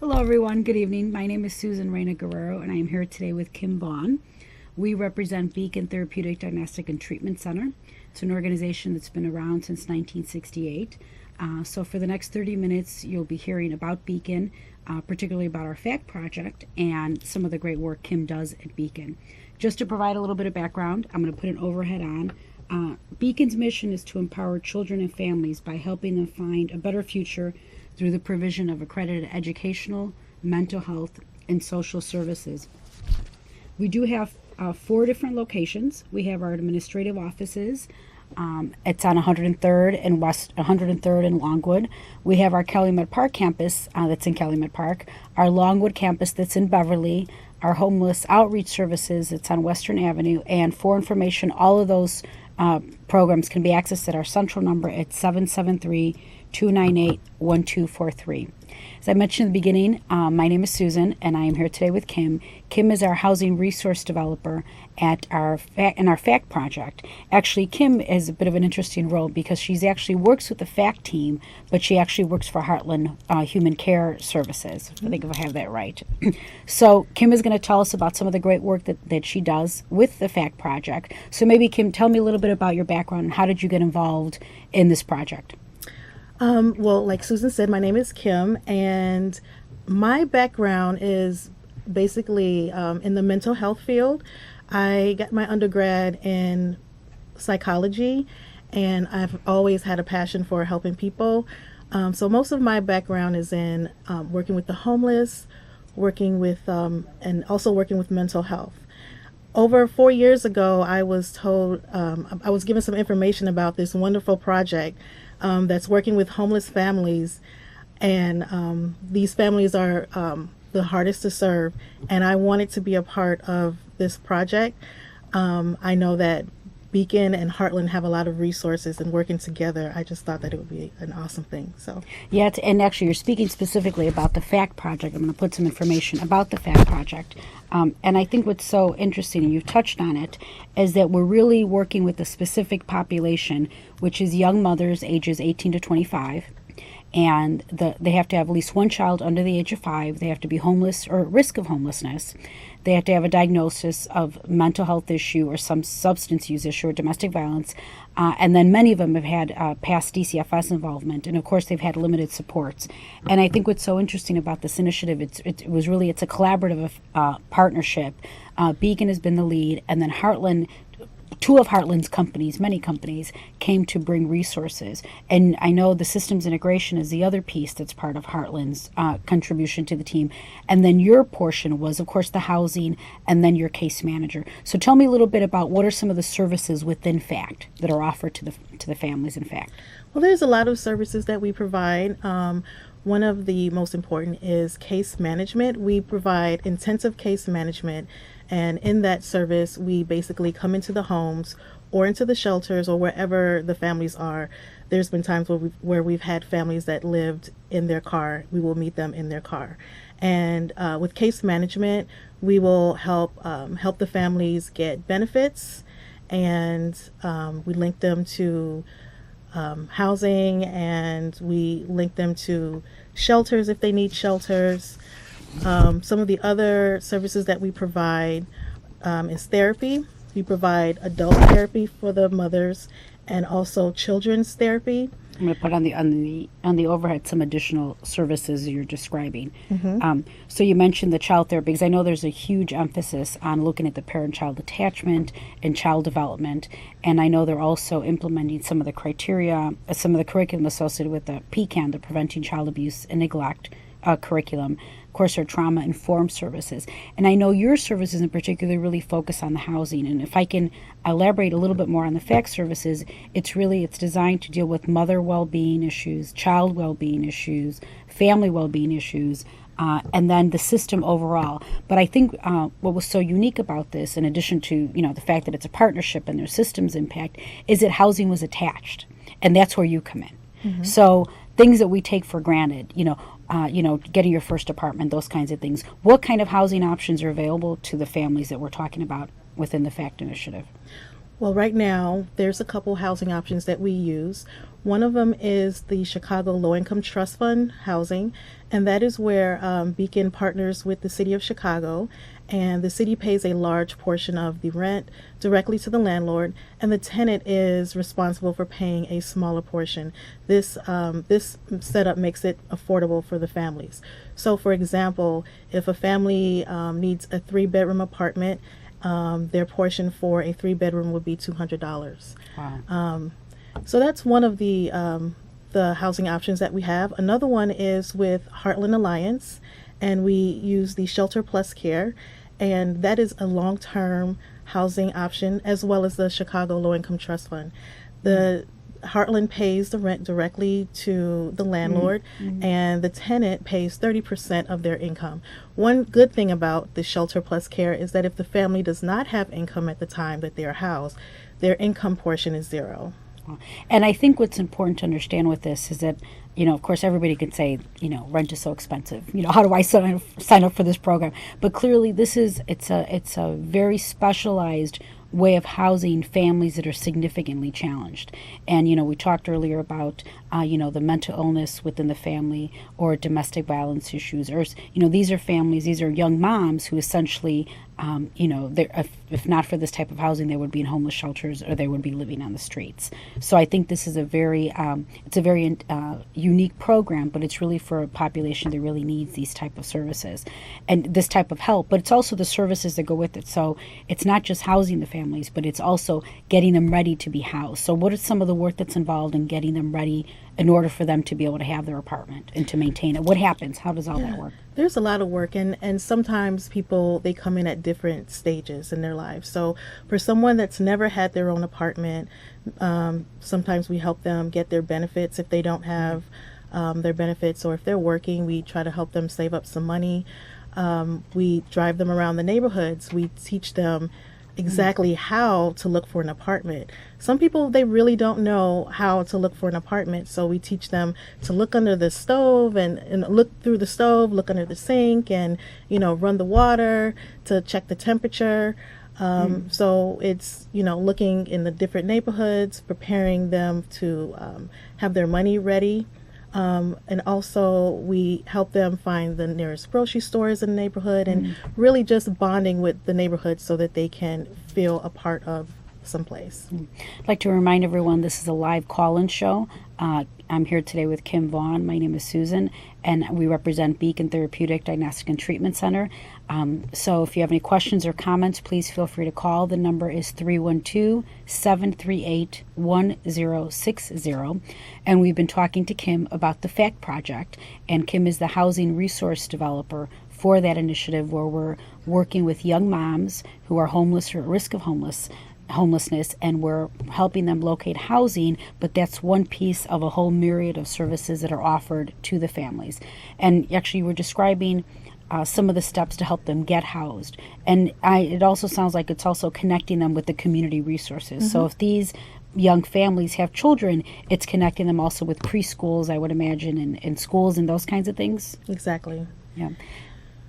Hello, everyone. Good evening. My name is Susan Reyna Guerrero, and I am here today with Kim Vaughn. We represent Beacon Therapeutic Diagnostic and Treatment Center. It's an organization that's been around since 1968. So for the next 30 minutes, you'll be hearing about Beacon, particularly about our FACT project and some of the great work Kim does at Beacon. Just to provide a little bit of background, I'm going to put an overhead on. Beacon's mission is to empower children and families by helping them find a better future through the provision of accredited educational, mental health, and social services. We do have 4 different locations. We have our administrative offices. It's on 103rd and 103rd and Longwood. We have our Calumet Park campus that's in Calumet Park, our Longwood campus that's in Beverly, our homeless outreach services that's on Western Avenue, and for information, all of those programs can be accessed at our central number at 773-298-1243. As I mentioned in the beginning, my name is Susan, and I am here today with Kim. Kim is our housing resource developer at our FACT project. Actually, Kim is a bit of an interesting role because she actually works with the FACT team, but she actually works for Heartland Human Care Services. I think if I have that right. So Kim is going to tell us about some of the great work that she does with the FACT project. So maybe, Kim, tell me a little bit about your background and how did you get involved in this project? Well, like Susan said, my name is Kim, and my background is basically in the mental health field. I got my undergrad in psychology, and I've always had a passion for helping people. So most of my background is in working with the homeless, working with, and also working with mental health. Over 4 years ago, I was told, I was given some information about this wonderful project that's working with homeless families, and these families are the hardest to serve, and I wanted to be a part of this project. I know that Beacon and Heartland have a lot of resources, and working together, I just thought that it would be an awesome thing. So yeah, and actually you're speaking specifically about the FACT project. I'm going to put some information about the FACT project. And I think what's so interesting, and you've touched on it, is that we're really working with a specific population, which is young mothers ages 18 to 25. And they have to have at least one child under the age of 5. They have to be homeless or at risk of homelessness. They have to have a diagnosis of mental health issue or some substance use issue or domestic violence. And then many of them have had past DCFS involvement. And of course, they've had limited supports. And I think what's so interesting about this initiative, it's a collaborative partnership. Beacon has been the lead, and then Heartland, 2 of Heartland's companies, many companies, came to bring resources. And I know the systems integration is the other piece that's part of Heartland's contribution to the team. And then your portion was, of course, the housing and then your case manager. So tell me a little bit about what are some of the services within FACT that are offered to the families in FACT. well, there's a lot of services that we provide. One of the most important is case management. We provide intensive case management, and in that service, we basically come into the homes or into the shelters or wherever the families are. There's been times where we've had families that lived in their car. We will meet them in their car. And with case management, we will help the families get benefits, and we link them to housing, and we link them to shelters if they need shelters. Some of the other services that we provide is therapy. We provide adult therapy for the mothers and also children's therapy. I'm going to put on the overhead some additional services you're describing. Mm-hmm. So you mentioned the child therapy, because I know there's a huge emphasis on looking at the parent-child attachment and child development, and I know they're also implementing some of the criteria, some of the curriculum associated with the PCAN, the Preventing Child Abuse and Neglect curriculum. Of course, our trauma-informed services. And I know your services in particular really focus on the housing. And if I can elaborate a little bit more on the FACT services, it's designed to deal with mother well-being issues, child well-being issues, family well-being issues, and then the system overall. But I think what was so unique about this, in addition to the fact that it's a partnership and there's systems impact, is that housing was attached. And that's where you come in. Mm-hmm. So things that we take for granted, getting your first apartment, those kinds of things. What kind of housing options are available to the families that we're talking about within the FACT initiative? Well, right now, there's a couple housing options that we use. One of them is the Chicago Low Income Trust Fund housing, and that is where Beacon partners with the city of Chicago, and the city pays a large portion of the rent directly to the landlord, and the tenant is responsible for paying a smaller portion. This setup makes it affordable for the families. So, for example, if a family needs a 3-bedroom apartment, their portion for a 3-bedroom would be $200. Wow. So that's one of the housing options that we have. Another one is with Heartland Alliance, and we use the Shelter Plus Care, and that is a long-term housing option, as well as the Chicago Low Income Trust Fund. The Heartland pays the rent directly to the landlord, and the tenant pays 30% of their income. One good thing about the Shelter Plus Care is that if the family does not have income at the time that they are housed, their income portion is zero. And I think what's important to understand with this is that, of course, everybody can say, rent is so expensive. How do I sign up for this program? But clearly, it's a very specialized way of housing families that are significantly challenged. And, we talked earlier about, the mental illness within the family or domestic violence issues. Or, these are families, these are young moms who essentially, if not for this type of housing, they would be in homeless shelters or they would be living on the streets. So I think this is a very unique program, but it's really for a population that really needs these type of services and this type of help. But it's also the services that go with it. So it's not just housing the families, but it's also getting them ready to be housed. So what is some of the work that's involved in getting them ready in order for them to be able to have their apartment and to maintain it? What happens? How does all that work? There's a lot of work, and sometimes people, they come in at different stages in their lives. So for someone that's never had their own apartment, sometimes we help them get their benefits if they don't have their benefits, or if they're working, we try to help them save up some money. We drive them around the neighborhoods. We teach them exactly how to look for an apartment. Some people, they really don't know how to look for an apartment, so we teach them to look under the stove and look through the stove, look under the sink, and run the water to check the temperature. So it's looking in the different neighborhoods, preparing them to have their money ready. And also we help them find the nearest grocery stores in the neighborhood, and really just bonding with the neighborhood so that they can feel a part of someplace. I'd like to remind everyone this is a live call-in show. I'm here today with Kim Vaughn. My name is Susan, and we represent Beacon Therapeutic Diagnostic and Treatment Center. So if you have any questions or comments, please feel free to call. The number is 312-738-1060. And we've been talking to Kim about the FACT project, and Kim is the housing resource developer for that initiative, where we're working with young moms who are homeless or at risk of homelessness, and we're helping them locate housing, but that's one piece of a whole myriad of services that are offered to the families. And actually, we're describing some of the steps to help them get housed. And it also sounds like it's also connecting them with the community resources. So if these young families have children, it's connecting them also with preschools, I would imagine, and schools and those kinds of things. Exactly. Yeah.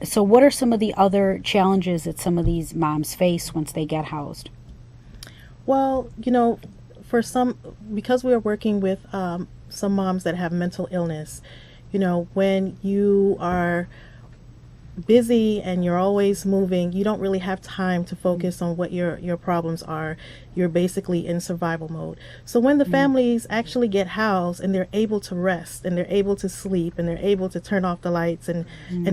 So what are some of the other challenges that some of these moms face once they get housed? Well, for some, because we are working with some moms that have mental illness, when you are busy and you're always moving, you don't really have time to focus on what your problems are. You're basically in survival mode. So when the families actually get housed and they're able to rest and they're able to sleep and they're able to turn off the lights and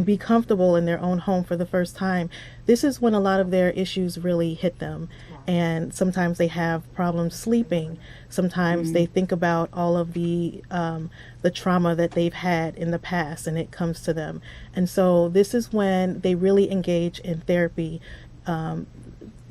be comfortable in their own home for the first time, this is when a lot of their issues really hit them. And sometimes they have problems sleeping. Sometimes they think about all of the trauma that they've had in the past, and it comes to them. And so this is when they really engage in therapy.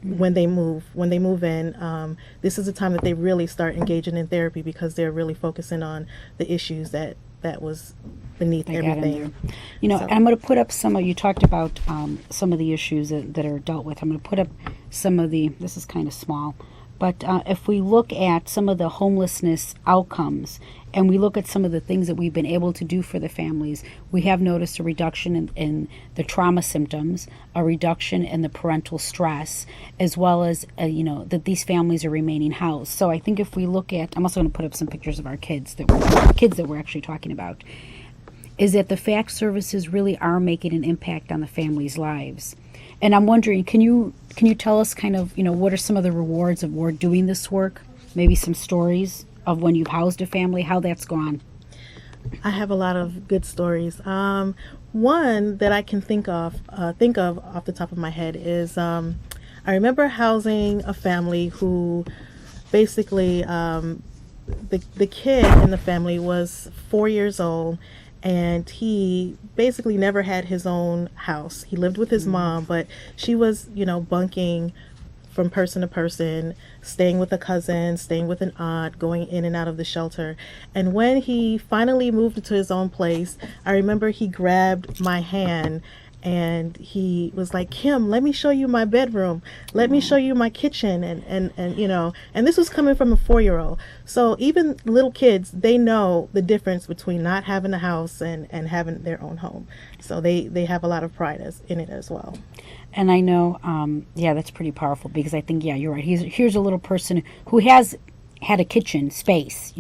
When they move in, this is the time that they really start engaging in therapy, because they're really focusing on the issues that was beneath everything. I'm going to put up some of, you talked about some of the issues that are dealt with. I'm going to put up some of the, this is kind of small, But if we look at some of the homelessness outcomes and we look at some of the things that we've been able to do for the families, we have noticed a reduction in the trauma symptoms, a reduction in the parental stress, as well as, that these families are remaining housed. So I think if we look at, I'm also going to put up some pictures of our kids that we're actually talking about, is that the FACT services really are making an impact on the families' lives. And I'm wondering, can you tell us kind of, what are some of the rewards of doing this work? Maybe some stories of when you've housed a family, how that's gone. I have a lot of good stories. One that I can think of off the top of my head is I remember housing a family who basically the kid in the family was 4 years old. And he basically never had his own house. He lived with his mom, but she was, bunking from person to person, staying with a cousin, staying with an aunt, going in and out of the shelter. And when he finally moved into his own place, I remember he grabbed my hand and he was like, "Kim, let me show you my bedroom. Let me show you my kitchen." And this was coming from a 4-year-old. So even little kids, they know the difference between not having a house and having their own home. So they have a lot of pride in it as well. And I know, that's pretty powerful because I think, you're right. Here's a little person who has had a kitchen space,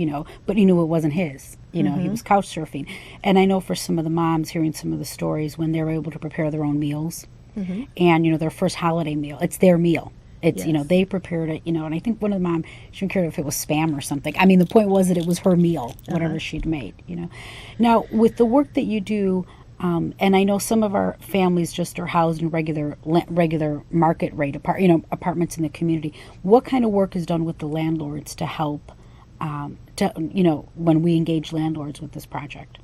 but he knew it wasn't his. He was couch surfing. And I know for some of the moms, hearing some of the stories when they're able to prepare their own meals and, their first holiday meal, it's their meal. It's, Yes. They prepared it, and I think one of the mom, she didn't care if it was Spam or something. I mean, the point was that it was her meal, whatever she'd made, Now, with the work that you do, and I know some of our families just are housed in regular market rate apartments in the community. What kind of work is done with the landlords to help, when we engage landlords with this project?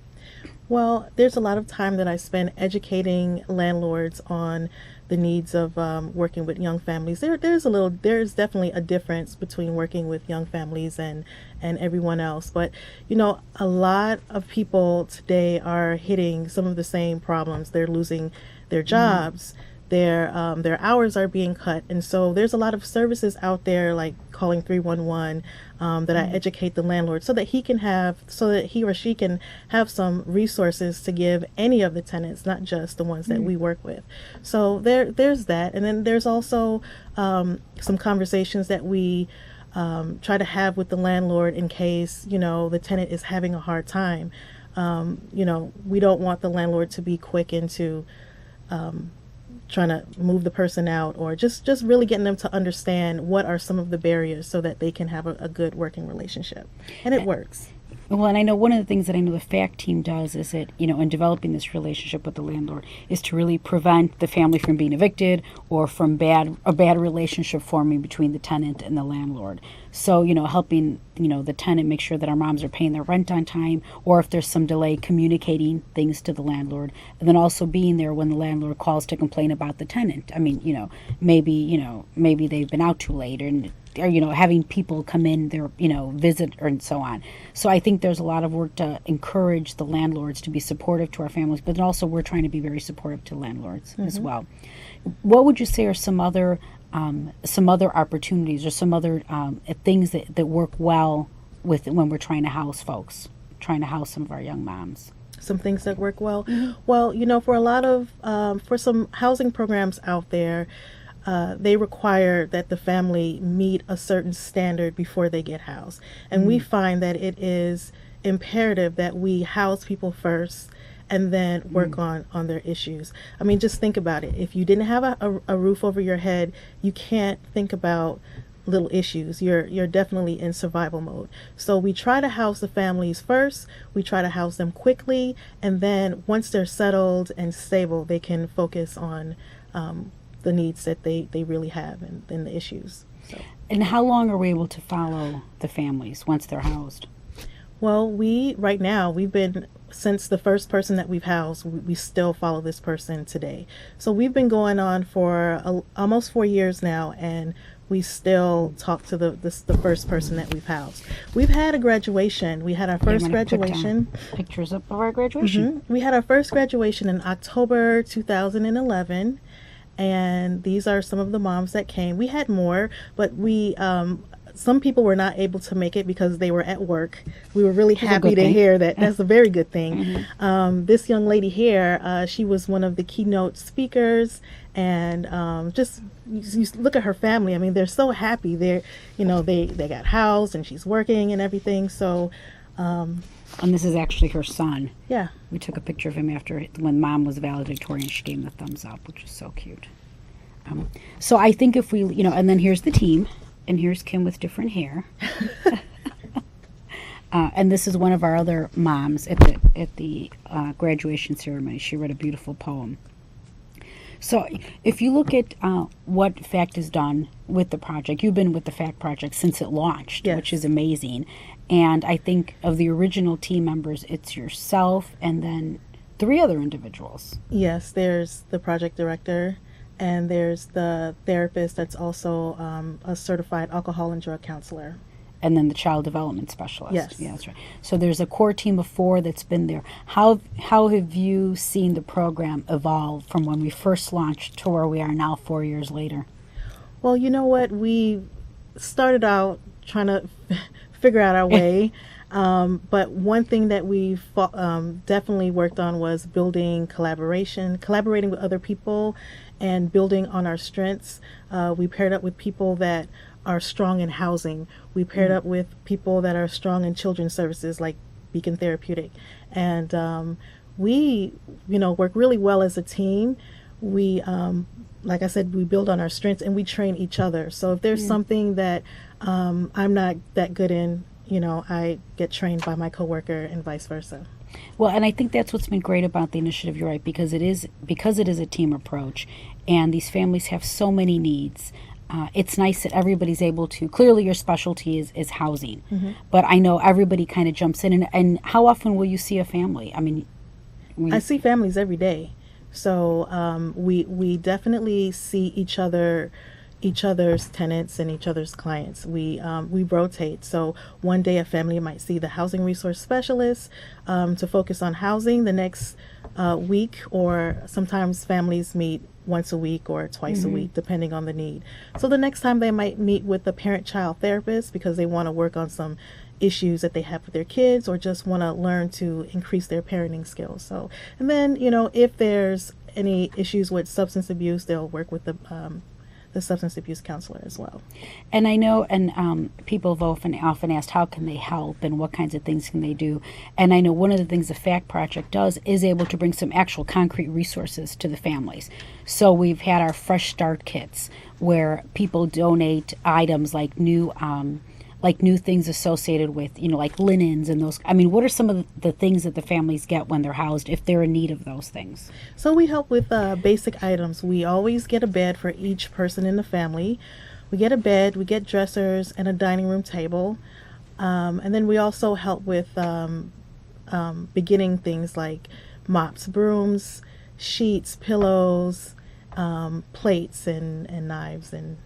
Well, there's a lot of time that I spend educating landlords on the needs of working with young families. There's definitely a difference between working with young families and everyone else. But, a lot of people today are hitting some of the same problems. They're losing their jobs. Their hours are being cut, and so there's a lot of services out there like calling 311 that I educate the landlord so that he or she can have some resources to give any of the tenants, not just the ones that we work with. So there's that, and then there's also some conversations that we try to have with the landlord in case the tenant is having a hard time. We don't want the landlord to be quick into trying to move the person out, or just really getting them to understand what are some of the barriers so that they can have a good working relationship. And it works. Well, and I know one of the things that I know the FACT team does is that, in developing this relationship with the landlord is to really prevent the family from being evicted or from a bad relationship forming between the tenant and the landlord. So, helping, the tenant make sure that our moms are paying their rent on time, or if there's some delay, communicating things to the landlord, and then also being there when the landlord calls to complain about the tenant. I mean, maybe they've been out too late, or having people come in there, visit and so on. So I think there's a lot of work to encourage the landlords to be supportive to our families, but then also we're trying to be very supportive to landlords as well. What would you say are some other opportunities or some other things that work well with when we're trying to house some of our young moms? Some things that work well. Well, for a lot of for some housing programs out there, they require that the family meet a certain standard before they get housed. And we find that it is imperative that we house people first and then work on their issues. I mean, just think about it. If you didn't have a roof over your head, you can't think about little issues. You're definitely in survival mode. So we try to house the families first. We try to house them quickly. And then once they're settled and stable, they can focus on the needs that they really have and the issues. So. And how long are we able to follow the families once they're housed? Well, right now, we've been, since the first person that we've housed, we still follow this person today. So we've been going on for almost 4 years now, and we still talk to the first person that we've housed. We've had a graduation. We had our first graduation. Pictures up of our graduation. We had our first graduation in October 2011. And these are some of the moms that came. We had more, but some people were not able to make it because they were at work. We were really happy to hear that. That's a very good thing. This young lady here, she was one of the keynote speakers, and just you look at her family. I mean, they're so happy. They got housed, and she's working and everything. So. And this is actually her son. Yeah. We took a picture of him when Mom was valedictorian. She gave him the thumbs up, which is so cute. So I think if we, and then here's the team, and here's Kim with different hair. And this is one of our other moms at the graduation ceremony. She read a beautiful poem. So if you look at what FACT has done with the project, you've been with the FACT project since it launched, yes. which is amazing. And I think of the original team members, it's yourself and then 3 other individuals. Yes, there's the project director, and there's the therapist that's also a certified alcohol and drug counselor. And then the child development specialist. Yes. Yeah, that's right. So there's a core team of 4 that's been there. How have you seen the program evolve from when we first launched to where we are now 4 years later? Well, you know what? We started out trying to figure out our way. But one thing that we've definitely worked on was building collaborating with other people, and building on our strengths. We paired up with people that are strong in housing. We paired up with people that are strong in children's services like Beacon Therapeutic. And we, work really well as a team. We, like I said, we build on our strengths, and we train each other. So if there's something that I'm not that good in, I get trained by my coworker and vice versa. Well, and I think that's what's been great about the initiative. You're right, because it is a team approach, and these families have so many needs. It's nice that everybody's able to. Clearly, your specialty is housing, but I know everybody kind of jumps in. And how often will you see a family? I mean, I see families every day, so we definitely see each other's tenants and each other's clients. We rotate. So one day a family might see the housing resource specialist to focus on housing. The next week, or sometimes families meet once a week or twice a week, depending on the need. So the next time they might meet with the parent-child therapist because they want to work on some issues that they have with their kids, or just want to learn to increase their parenting skills. So, and then, if there's any issues with substance abuse, they'll work with the substance abuse counselor as well. And I know, people have often asked, how can they help and what kinds of things can they do? And I know one of the things the FACT project does is able to bring some actual concrete resources to the families. So we've had our Fresh Start kits where people donate items like new things associated with, like linens and those. I mean, what are some of the things that the families get when they're housed if they're in need of those things? So we help with basic items. We always get a bed for each person in the family. We get a bed, we get dressers, and a dining room table. And then we also help with beginning things like mops, brooms, sheets, pillows, plates, and knives, and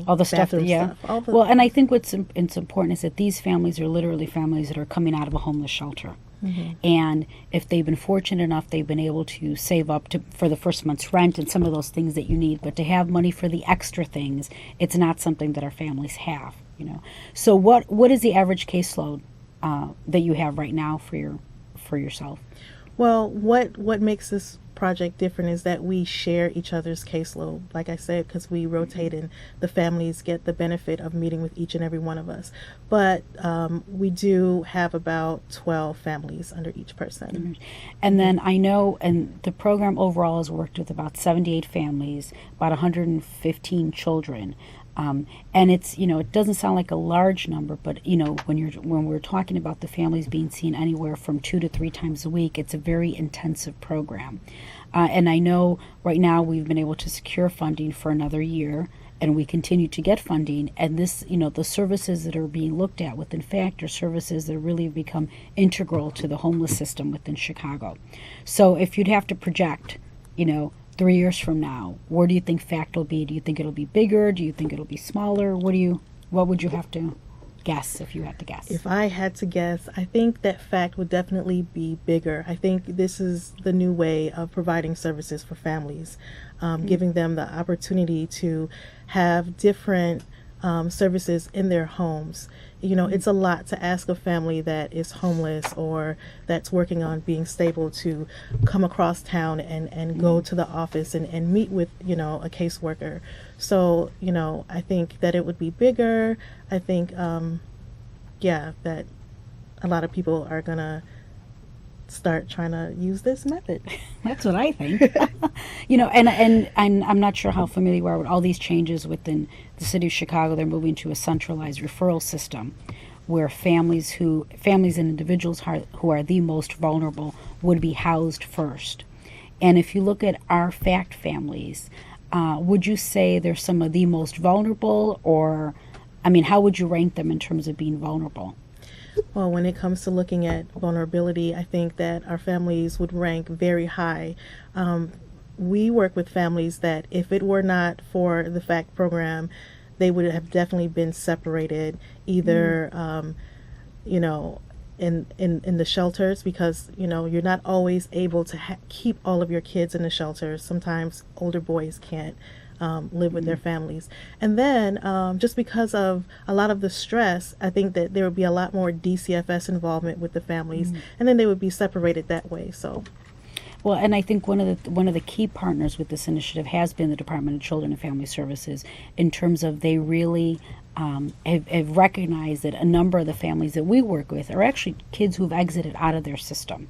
all the stuff. Well, and I think what's important is that these families are literally families that are coming out of a homeless shelter. And if they've been fortunate enough, they've been able to save up for the first month's rent and some of those things that you need. But to have money for the extra things, it's not something that our families have. So what is the average caseload that you have right now for yourself? Well, what makes this project different is that we share each other's caseload, like I said, because we rotate and the families get the benefit of meeting with each and every one of us. But we do have about 12 families under each person. And then I know, and the program overall has worked with about 78 families, about 115 children. And it's, it doesn't sound like a large number, but when we're talking about the families being seen anywhere from 2 to 3 times a week, it's a very intensive program. And I know right now we've been able to secure funding for another year, and we continue to get funding. And this, the services that are being looked at within FACT are services that really have become integral to the homeless system within Chicago. So if you'd have to project, 3 years from now, where do you think FACT will be? Do you think it'll be bigger? Do you think it'll be smaller? What would you have to? guess, if you had to guess? If I had to guess, I think that FACT would definitely be bigger. I think this is the new way of providing services for families, giving them the opportunity to have different services in their homes. You know, it's a lot to ask a family that is homeless or that's working on being stable to come across town and go to the office and meet with, you know, a caseworker. So, you know, I think that it would be bigger. I think, that a lot of people are going to start trying to use this method. That's what I think. You know, and I'm not sure how familiar you are with all these changes within the city of Chicago. They're moving to a centralized referral system where families and individuals who are the most vulnerable would be housed first. And if you look at our FACT families, would you say they're some of the most vulnerable, or, I mean, how would you rank them in terms of being vulnerable? Well, when it comes to looking at vulnerability, I think that our families would rank very high. We work with families that if it were not for the FACT program, they would have definitely been separated, either, you know, in the shelters, because, you know, you're not always able to keep all of your kids in the shelters. Sometimes older boys can't live with their families. And then just because of a lot of the stress, I think that there would be a lot more DCFS involvement with the families, and then they would be separated that way. So. Well, and I think one of the key partners with this initiative has been the Department of Children and Family Services, in terms of they really have recognized that a number of the families that we work with are actually kids who've exited out of their system.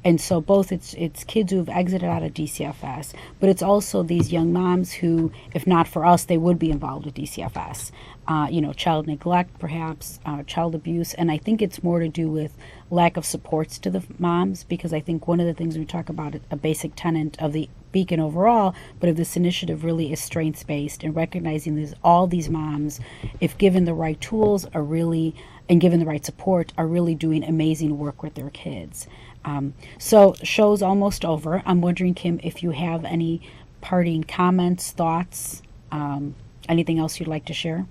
And so both it's kids who've exited out of DCFS, but it's also these young moms who, if not for us, they would be involved with DCFS. You know, child neglect, perhaps, child abuse. And I think it's more to do with lack of supports to the moms, because I think one of the things we talk about, a basic tenet of the Beacon overall, but of this initiative really is strengths-based, and recognizing that all these moms, if given the right tools, and given the right support, are really doing amazing work with their kids. So show's almost over. I'm wondering, Kim, if you have any parting comments, thoughts, anything else you'd like to share?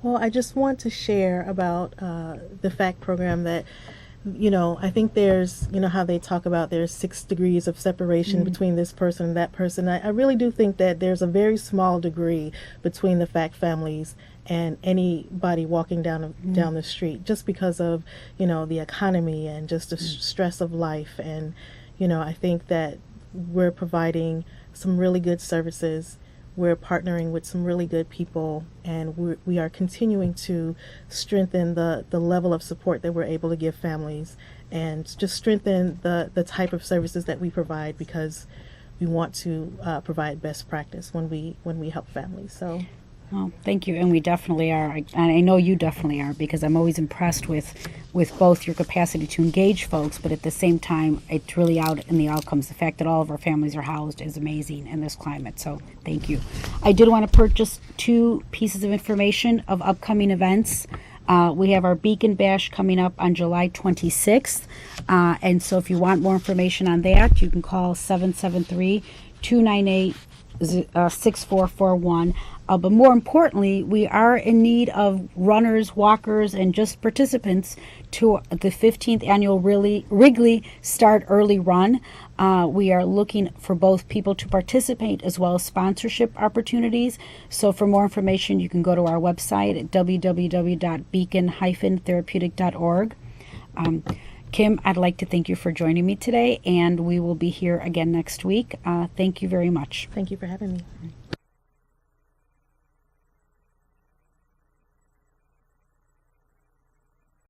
Well, I just want to share about the FACT program that, you know, I think there's, you know, how they talk about there's 6 degrees of separation between this person and that person. I really do think that there's a very small degree between the FACT families and anybody walking down the street, just because of, you know, the economy and just the stress of life. And, you know, I think that we're providing some really good services. We're partnering with some really good people, and we are continuing to strengthen the level of support that we're able to give families, and just strengthen the type of services that we provide, because we want to provide best practice when we help families. So. Well, thank you, and we definitely are, and I know you definitely are, because I'm always impressed with both your capacity to engage folks, but at the same time, it's really out in the outcomes. The fact that all of our families are housed is amazing in this climate, so thank you. I did want to purchase 2 pieces of information of upcoming events. We have our Beacon Bash coming up on July 26th, and so if you want more information on that, you can call 773-298-6441. But more importantly, we are in need of runners, walkers, and just participants to the 15th annual Wrigley Start Early Run. We are looking for both people to participate as well as sponsorship opportunities. So for more information, you can go to our website at www.beacon-therapeutic.org. Kim, I'd like to thank you for joining me today, and we will be here again next week. Thank you very much. Thank you for having me.